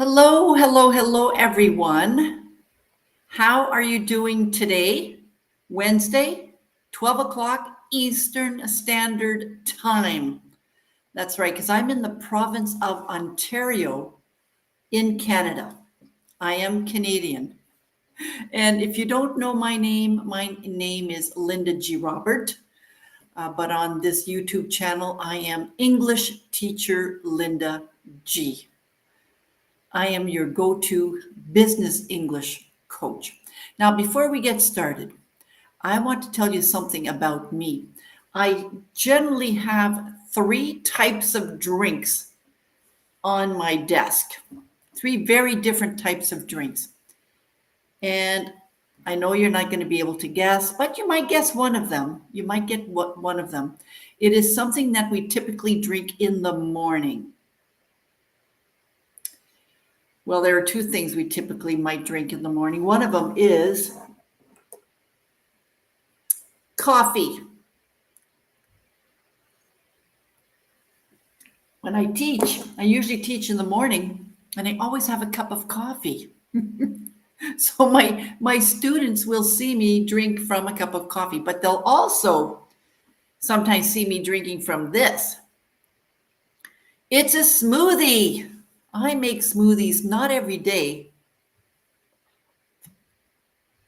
Hello, hello, hello, everyone. How are you doing today? Wednesday, 12 o'clock Eastern Standard Time. That's right, because I'm in the province of Ontario in Canada. I am Canadian. And if you don't know my name is Linda G. Robert. But on this YouTube channel, I am English teacher Linda G. I am your go-to business English coach. Now, before we get started, I want to tell you something about me. I generally have three types of drinks on my desk, three very different types of drinks. And I know you're not going to be able to guess, but you might guess one of them. You might get one of them. It is something that we typically drink in the morning. Well, there are two things we typically might drink in the morning. One of them is coffee. When I teach, I usually teach in the morning, and I always have a cup of coffee. So my students will see me drink from a cup of coffee, but they'll also sometimes see me drinking from this. It's a smoothie. I make smoothies not every day,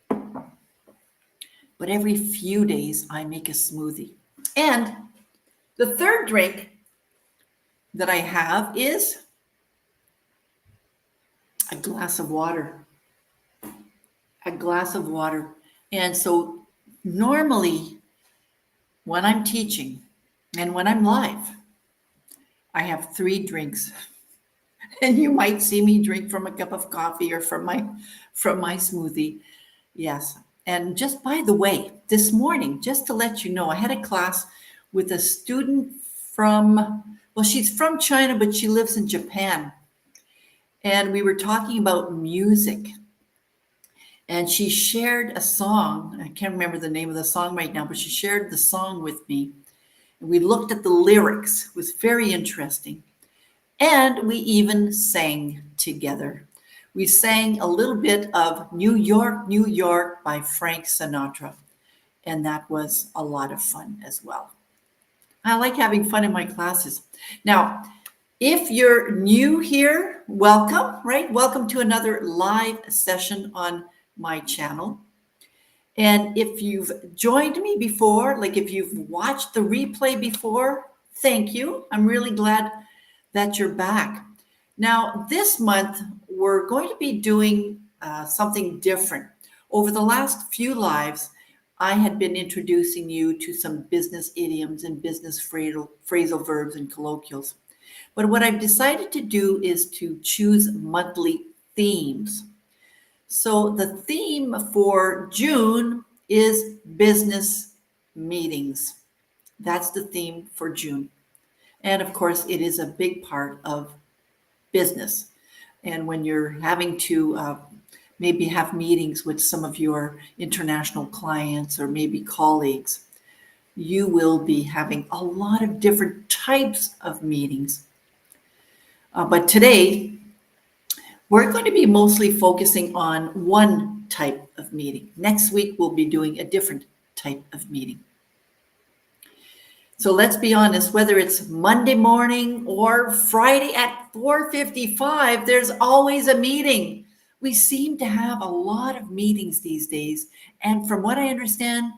but every few days I make a smoothie. And the third drink that I have is a glass of water. A glass of water. And so normally when I'm teaching and when I'm live, I have three drinks. And you might see me drink from a cup of coffee or from my smoothie. Yes. And just by the way, this morning, just to let you know, I had a class with a student she's from China, but she lives in Japan. And we were talking about music. And she shared a song. I can't remember the name of the song right now, but she shared the song with me. And we looked at the lyrics. It was very interesting. And we even sang together. We sang a little bit of New York, New York by Frank Sinatra. And that was a lot of fun as well. I like having fun in my classes. Now, if you're new here, welcome, right? Welcome to another live session on my channel. And if you've joined me before, like if you've watched the replay before, thank you. I'm really glad that you're back. Now, this month, we're going to be doing something different. Over the last few lives, I had been introducing you to some business idioms and business phrasal verbs and colloquials. But what I've decided to do is to choose monthly themes. So the theme for June is business meetings. That's the theme for June. And of course, it is a big part of business. And when you're having to maybe have meetings with some of your international clients or maybe colleagues, you will be having a lot of different types of meetings. But today, we're going to be mostly focusing on one type of meeting. Next week, we'll be doing a different type of meeting. So let's be honest, whether it's Monday morning or Friday at 4:55, there's always a meeting. We seem to have a lot of meetings these days. And from what I understand,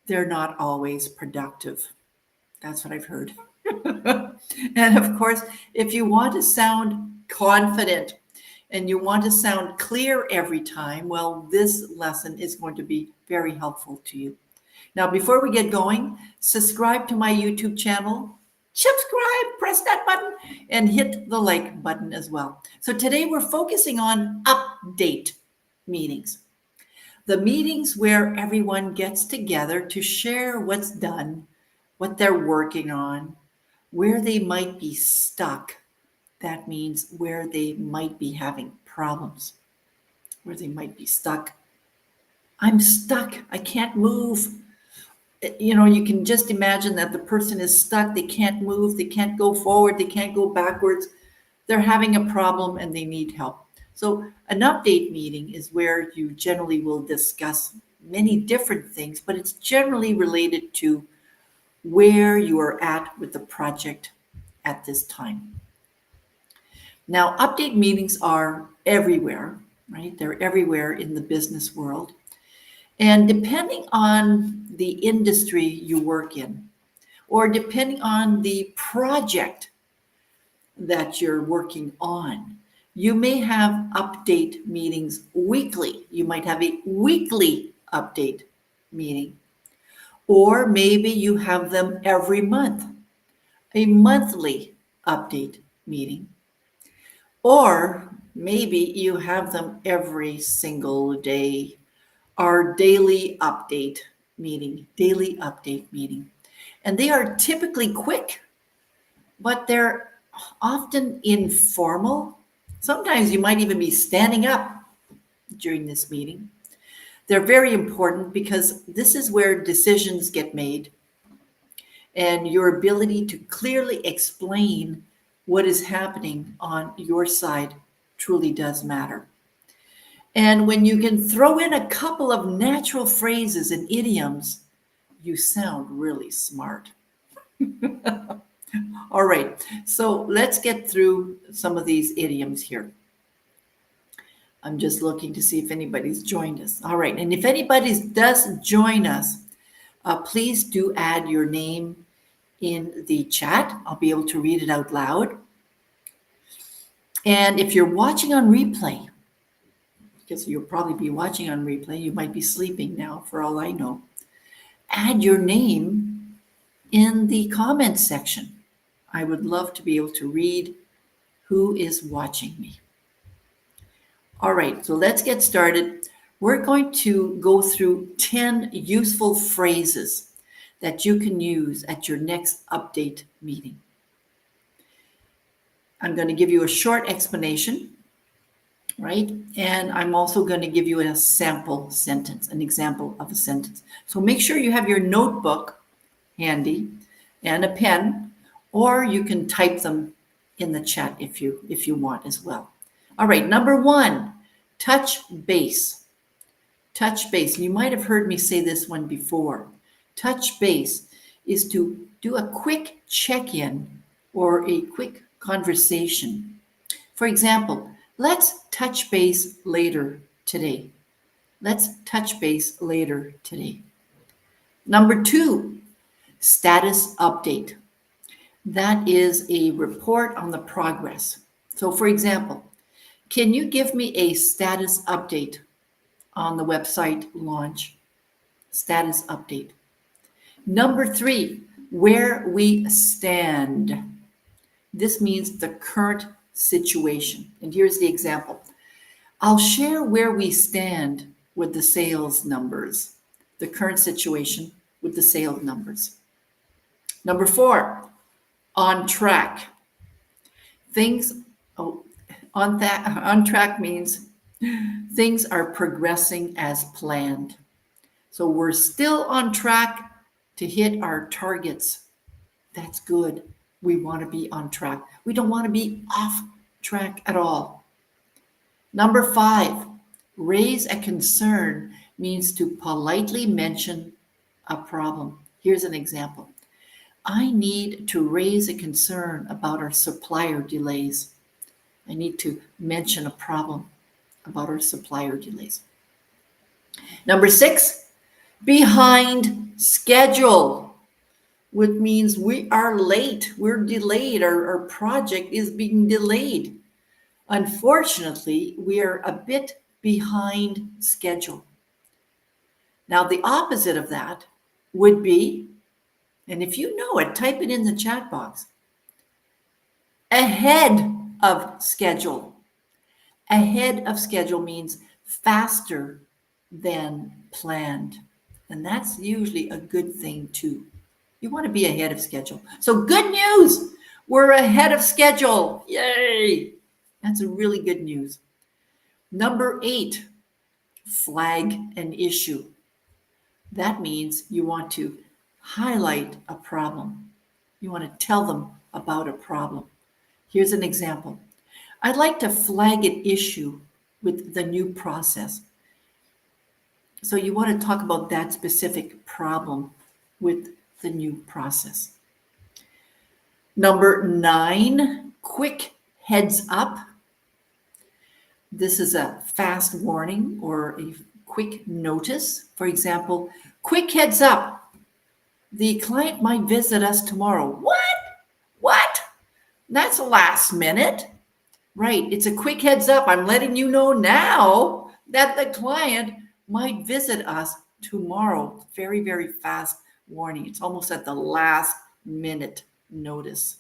they're not always productive. That's what I've heard. And of course, if you want to sound confident and you want to sound clear every time, well, this lesson is going to be very helpful to you. Now, before we get going, subscribe to my YouTube channel, subscribe, press that button, and hit the like button as well. So today we're focusing on update meetings. The meetings where everyone gets together to share what's done, what they're working on, where they might be stuck. That means where they might be having problems, where they might be stuck. I'm stuck. I can't move. You can just imagine that the person is stuck. They can't move. They can't go forward. They can't go backwards. They're having a problem and they need help. So, an update meeting is where you generally will discuss many different things, but it's generally related to where you are at with the project at this time. Now, update meetings are everywhere, right? They're everywhere in the business world. And depending on the industry you work in, or depending on the project that you're working on, you may have update meetings weekly. You might have a weekly update meeting, or maybe you have them every month, a monthly update meeting, or maybe you have them every single day, our daily update meeting. And they are typically quick, but they're often informal. Sometimes you might even be standing up during this meeting. They're very important because this is where decisions get made, and your ability to clearly explain what is happening on your side truly does matter. And when you can throw in a couple of natural phrases and idioms, you sound really smart. All right, so let's get through some of these idioms here. I'm just looking to see if anybody's joined us. All right, and if anybody does join us, please do add your name in the chat. I'll be able to read it out loud. And if you're watching on replay, because you'll probably be watching on replay, you might be sleeping now for all I know, add your name in the comments section. I would love to be able to read who is watching me. All right, so let's get started. We're going to go through 10 useful phrases that you can use at your next update meeting. I'm going to give you a short explanation, right? And I'm also going to give you a sample sentence, an example of a sentence. So make sure you have your notebook handy and a pen, or you can type them in the chat if you want as well. All right, number 1, touch base. Touch base. You might have heard me say this one before. Touch base is to do a quick check-in or a quick conversation. For example, let's touch base later today. Let's touch base later today. Number 2, status update. That is a report on the progress. So for example, can you give me a status update on the website launch? Status update. Number 3, where we stand. This means the current situation. And here's the example. I'll share where we stand with the sales numbers, the current situation with the sales numbers. Number 4, on track. On track means things are progressing as planned. So we're still on track to hit our targets. That's good. We want to be on track. We don't want to be off track at all. Number 5, raise a concern means to politely mention a problem. Here's an example. I need to raise a concern about our supplier delays. I need to mention a problem about our supplier delays. Number 6, behind schedule, which means we are late, we're delayed, our project is being delayed. Unfortunately, we are a bit behind schedule. Now, the opposite of that would be, and if you know it, type it in the chat box, ahead of schedule. Ahead of schedule means faster than planned. And that's usually a good thing too. You want to be ahead of schedule. So good news, we're ahead of schedule. Yay! That's a really good news. Number 8, flag an issue. That means you want to highlight a problem. You want to tell them about a problem. Here's an example. I'd like to flag an issue with the new process. So you want to talk about that specific problem with the new process. Number 9, quick heads up. This is a fast warning or a quick notice. For example, quick heads up. The client might visit us tomorrow. What? What? That's last minute. Right. It's a quick heads up. I'm letting you know now that the client might visit us tomorrow. Very, very fast warning. It's almost at the last minute notice,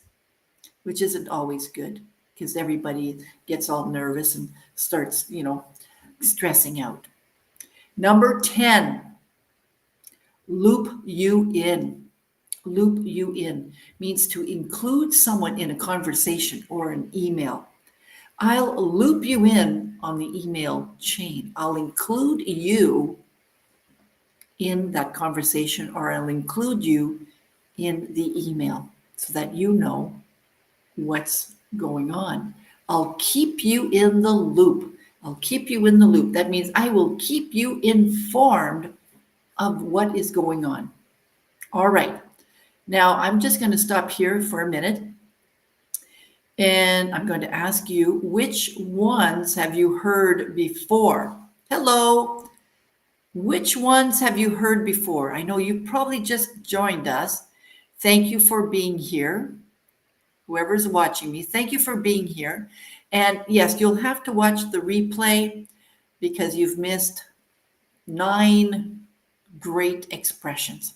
which isn't always good because everybody gets all nervous and starts, stressing out. Number 10, loop you in. Loop you in means to include someone in a conversation or an email. I'll loop you in on the email chain. I'll include you in that conversation, or I'll include you in the email so that you know what's going on. I'll keep you in the loop. I'll keep you in the loop. That means I will keep you informed of what is going on. All right. Now I'm just going to stop here for a minute. And I'm going to ask you, which ones have you heard before? Hello. Which ones have you heard before? I know you probably just joined us. Thank you for being here. Whoever's watching me, thank you for being here. And yes, you'll have to watch the replay because you've missed 9 great expressions.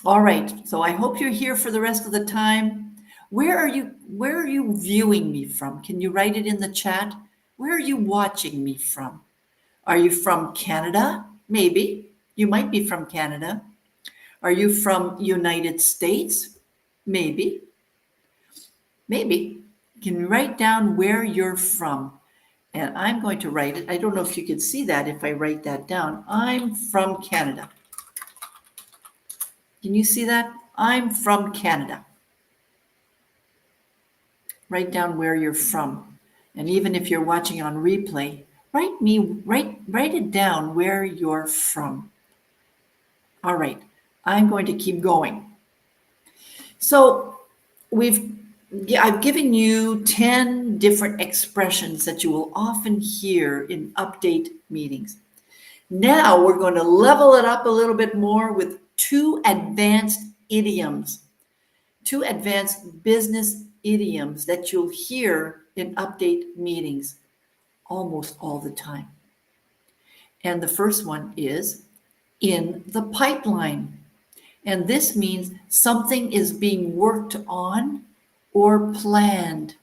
All right, so I hope you're here for the rest of the time. Where are you viewing me from? Can you write it in the chat? Where are you watching me from? Are you from Canada? Maybe. You might be from Canada. Are you from United States? Maybe. Maybe. Can you write down where you're from? And I'm going to write it. I don't know if you can see that if I write that down. I'm from Canada. Can you see that? I'm from Canada. Write down where you're from. And even if you're watching on replay, write it down where you're from. All right, I'm going to keep going. So I've given you 10 different expressions that you will often hear in update meetings. Now we're going to level it up a little bit more with 2 advanced idioms, 2 advanced business idioms that you'll hear in update meetings almost all the time. And the first one is in the pipeline. And this means something is being worked on or planned.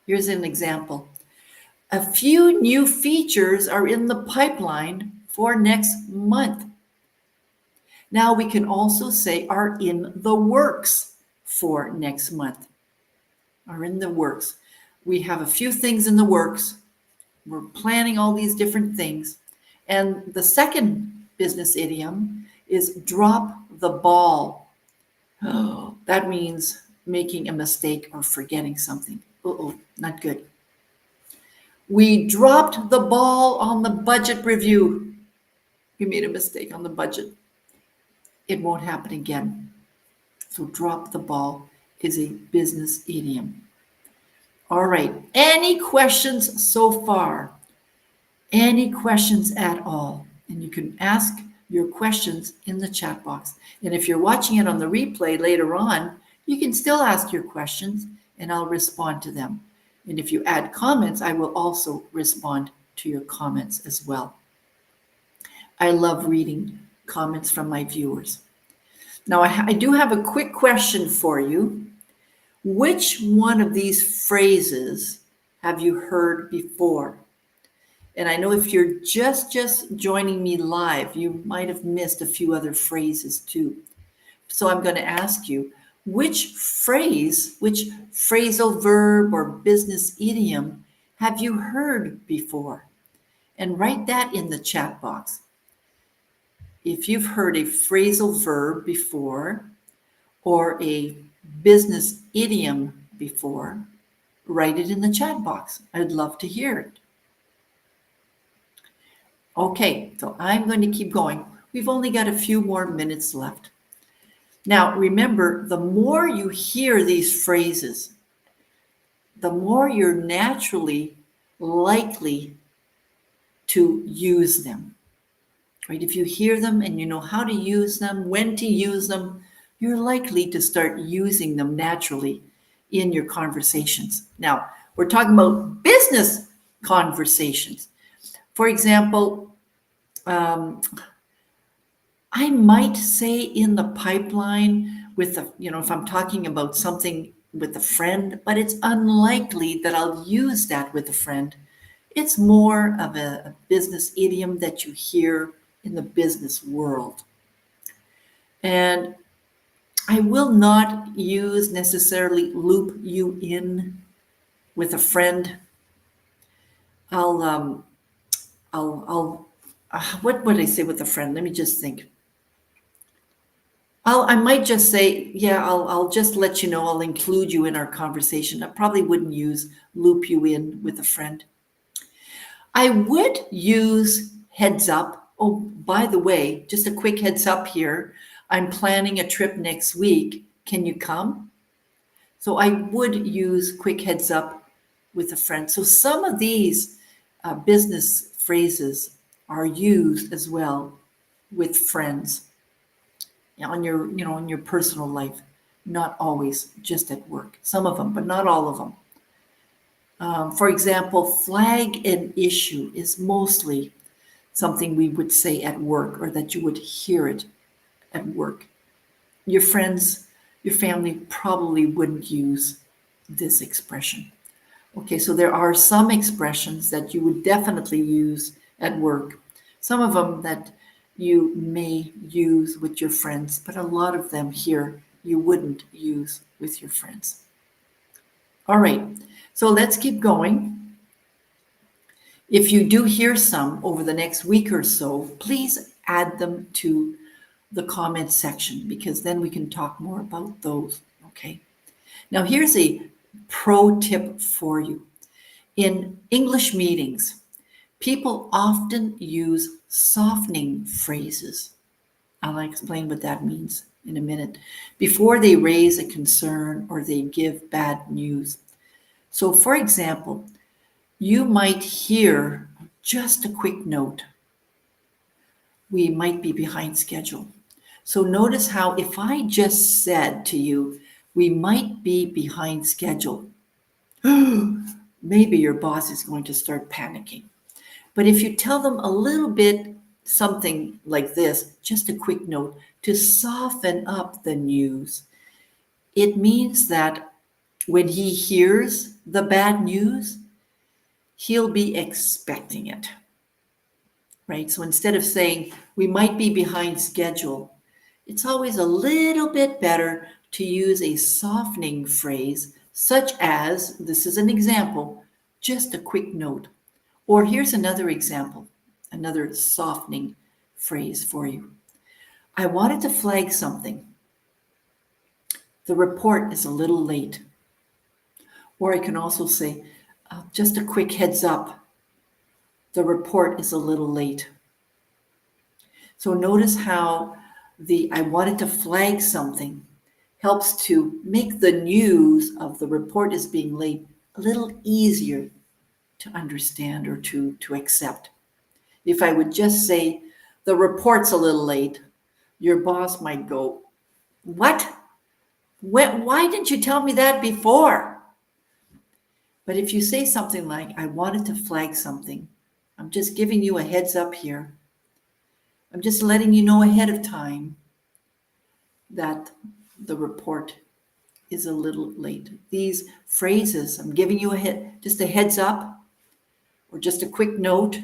Here's an example. A few new features are in the pipeline for next month. Now we can also say are in the works for next month. Are in the works. We have a few things in the works. We're planning all these different things. And the second business idiom is drop the ball. Oh, that means making a mistake or forgetting something. Not good. We dropped the ball on the budget review. We made a mistake on the budget. It won't happen again. So drop the ball is a business idiom. All right. Any questions so far? Any questions at all? And you can ask your questions in the chat box. And if you're watching it on the replay later on, you can still ask your questions and I'll respond to them. And if you add comments, I will also respond to your comments as well. I love reading comments from my viewers. Now, I do have a quick question for you. Which one of these phrases have you heard before? And I know if you're just joining me live, you might have missed a few other phrases too. So I'm going to ask you, which phrasal verb or business idiom have you heard before? And write that in the chat box. If you've heard a phrasal verb before or a business idiom before, write it in the chat box. I'd love to hear it. Okay, so I'm going to keep going. We've only got a few more minutes left. Now, remember, the more you hear these phrases, the more you're naturally likely to use them, right? If you hear them and you know how to use them, when to use them, you're likely to start using them naturally in your conversations. Now, we're talking about business conversations. For example, I might say in the pipeline with the, if I'm talking about something with a friend, but it's unlikely that I'll use that with a friend. It's more of a business idiom that you hear in the business world. And I will not use necessarily loop you in with a friend. I'll what would I say with a friend? Let me just think. I might just say, yeah, I'll just let you know, I'll include you in our conversation. I probably wouldn't use loop you in with a friend. I would use heads up. Oh, by the way, just a quick heads up here. I'm planning a trip next week. Can you come? So I would use quick heads up with a friend. So some of these business phrases are used as well with friends on your, in your personal life, not always just at work. Some of them, but not all of them. For example, flag an issue is mostly something we would say at work, or that you would hear it at work. Your friends, your family probably wouldn't use this expression. Okay, so there are some expressions that you would definitely use at work. Some of them that you may use with your friends, but a lot of them here you wouldn't use with your friends. All right, so let's keep going. If you do hear some over the next week or so, please add them to the comment section, because then we can talk more about those, okay? Now here's a pro tip for you. In English meetings, people often use softening phrases. I'll explain what that means in a minute, before they raise a concern or they give bad news. So for example, you might hear just a quick note. We might be behind schedule. So notice how if I just said to you, we might be behind schedule, maybe your boss is going to start panicking. But if you tell them a little bit something like this, just a quick note to soften up the news, it means that when he hears the bad news, he'll be expecting it, right? So instead of saying we might be behind schedule, it's always a little bit better to use a softening phrase, such as, this is an example, just a quick note. Or here's another example, another softening phrase for you. I wanted to flag something. The report is a little late. Or I can also say, just a quick heads up. The report is a little late. So notice how the I wanted to flag something helps to make the news of the report is being late a little easier to understand or to accept. If I would just say, the report's a little late, your boss might go, what? Why didn't you tell me that before? But if you say something like, I wanted to flag something, I'm just giving you a heads up here. I'm just letting you know ahead of time that the report is a little late. These phrases, I'm giving you just a heads up, or just a quick note,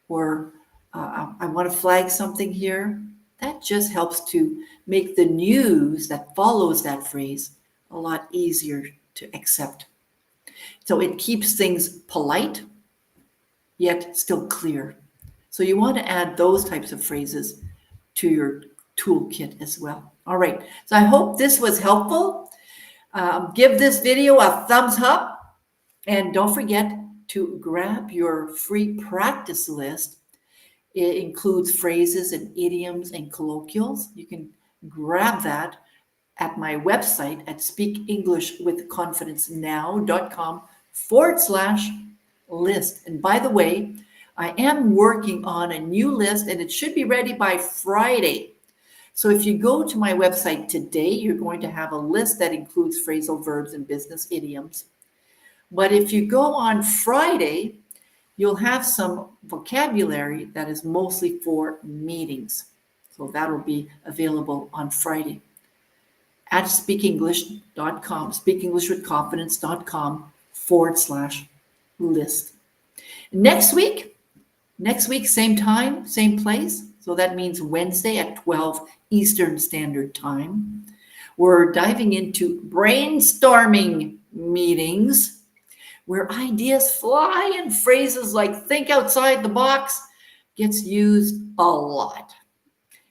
or I want to flag something here. That just helps to make the news that follows that phrase a lot easier to accept. So it keeps things polite, yet still clear. So you want to add those types of phrases to your toolkit as well. All right, so I hope this was helpful. Give this video a thumbs up And don't forget to grab your free practice list. It includes phrases and idioms and colloquials. You can grab that at my website at speakenglishwithconfidencenow.com/list. And by the way, I am working on a new list and it should be ready by Friday. So if you go to my website today, you're going to have a list that includes phrasal verbs and business idioms. But if you go on Friday, you'll have some vocabulary that is mostly for meetings. So that'll be available on Friday at speakenglish.com, speakenglishwithconfidence.com/list. Next week, same time, same place. So that means Wednesday at 12 Eastern Standard Time. We're diving into brainstorming meetings where ideas fly and phrases like think outside the box gets used a lot.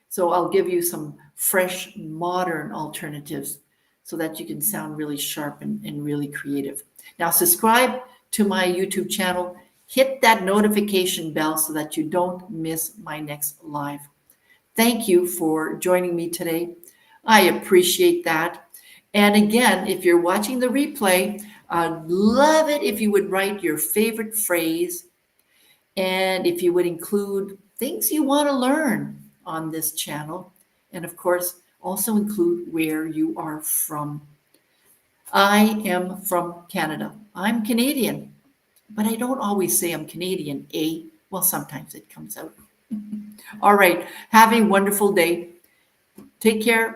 So I'll give you some fresh, modern alternatives so that you can sound really sharp and really creative. Now, subscribe to my YouTube channel. Hit that notification bell so that you don't miss my next live. Thank you for joining me today. I appreciate that. And again, if you're watching the replay, I'd love it if you would write your favorite phrase and if you would include things you want to learn on this channel. And of course, also include where you are from. I am from Canada. I'm Canadian, but I don't always say I'm Canadian, eh? Well, sometimes it comes out. All right. Have a wonderful day. Take care.